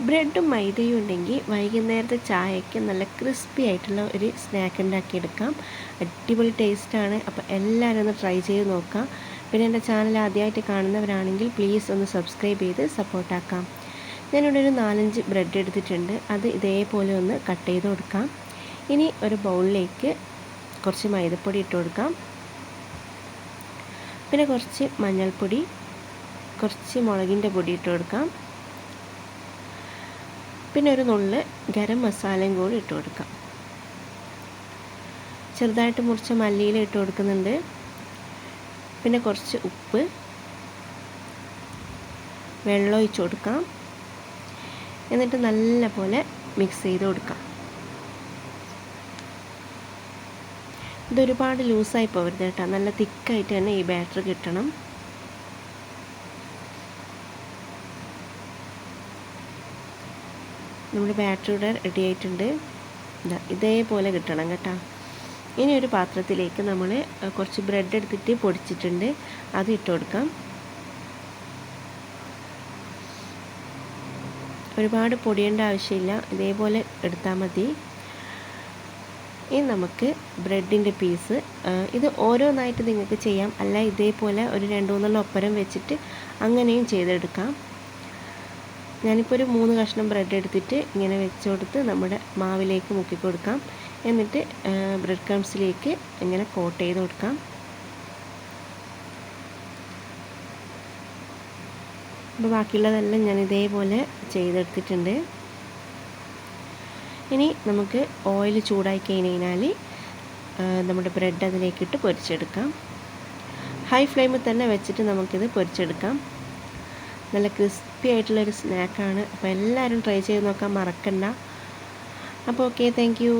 ബ്രെഡും മൈദയും ഉണ്ടെങ്കിൽ വൈകുന്നേരത്തെ ചായയ്ക്ക് നല്ല ക്രിസ്പി ആയിട്ടുള്ള ഒരു സ്നാക്ക് ഉണ്ടാക്കിയെടുക്കാം. അടിപൊളി ടേസ്റ്റാണ്. അപ്പോൾ എല്ലാവരും ഒന്ന് ട്രൈ ചെയ്ത് നോക്കാം. പിന്നെ എൻ്റെ ചാനൽ ആദ്യമായിട്ട് കാണുന്നവരാണെങ്കിൽ പ്ലീസ് ഒന്ന് സബ്സ്ക്രൈബ് ചെയ്ത് സപ്പോർട്ടാക്കാം. ഞാനിവിടെ ഒരു 4-5 ബ്രെഡ് എടുത്തിട്ടുണ്ട്. അത് ഇതേപോലെ ഒന്ന് കട്ട് ചെയ്ത് കൊടുക്കാം. ഇനി ഒരു ബൗളിലേക്ക് കുറച്ച് മൈദപ്പൊടി ഇട്ട് കൊടുക്കാം. പിന്നെ കുറച്ച് മഞ്ഞൾപ്പൊടി, കുറച്ച് മുളകിൻ്റെ പൊടി ഇട്ട് കൊടുക്കാം. പിന്നെ ഒരു നുള്ള് ഗരം മസാലയും കൂടി ഇട്ട് കൊടുക്കാം. ചെറുതായിട്ട് മുറിച്ച മല്ലിയില ഇട്ട് കൊടുക്കുന്നുണ്ട്. പിന്നെ കുറച്ച് ഉപ്പ്, വെള്ളം ഒഴിച്ച് കൊടുക്കാം. എന്നിട്ട് നല്ലപോലെ മിക്സ് ചെയ്ത് കൊടുക്കാം. ഇതൊരുപാട് ലൂസായി പോകരുത് കേട്ടോ, നല്ല തിക്കായിട്ട് തന്നെ ഈ ബാറ്റർ കിട്ടണം. നമ്മുടെ ബാറ്റർ ഇവിടെ റെഡി ആയിട്ടുണ്ട്. ഇതേപോലെ കിട്ടണം കേട്ടോ. ഇനി ഒരു പാത്രത്തിലേക്ക് നമ്മൾ കുറച്ച് ബ്രെഡ് എടുത്തിട്ട് പൊടിച്ചിട്ടുണ്ട്, അത് ഇട്ട് കൊടുക്കാം. ഒരുപാട് പൊടിയേണ്ട ആവശ്യമില്ല, ഇതേപോലെ എടുത്താൽ മതി. ഇനി നമുക്ക് ബ്രെഡിൻ്റെ പീസ് ഇത് ഓരോന്നായിട്ട് നിങ്ങൾക്ക് ചെയ്യാം, അല്ല ഇതേപോലെ ഒരു 2-3 ഒപ്പരം വെച്ചിട്ട് അങ്ങനെയും ചെയ്തെടുക്കാം. ഞാനിപ്പോൾ ഒരു 3 കഷ്ണം ബ്രെഡ് എടുത്തിട്ട് ഇങ്ങനെ വെച്ച് കൊടുത്ത് നമ്മുടെ മാവിലേക്ക് മുക്കി കൊടുക്കാം. എന്നിട്ട് ബ്രെഡ് ക്രംസിലേക്ക് ഇങ്ങനെ കോട്ട് ചെയ്ത് കൊടുക്കാം. അപ്പോൾ ബാക്കിയുള്ളതെല്ലാം ഞാൻ ഇതേപോലെ ചെയ്തെടുത്തിട്ടുണ്ട്. ഇനി നമുക്ക് ഓയിൽ ചൂടായി കഴിഞ്ഞാൽ നമ്മുടെ ബ്രെഡ് അതിലേക്കിട്ട് പൊരിച്ചെടുക്കാം. ഹൈ ഫ്ലെയിമിൽ തന്നെ വെച്ചിട്ട് നമുക്കിത് പൊരിച്ചെടുക്കാം. നല്ല ക്രിസ്പി ആയിട്ടുള്ളൊരു സ്നാക്കാണ്. അപ്പോൾ എല്ലാവരും ട്രൈ ചെയ്ത് നോക്കാൻ മറക്കണ്ട. അപ്പോൾ ഓക്കെ, താങ്ക് യു.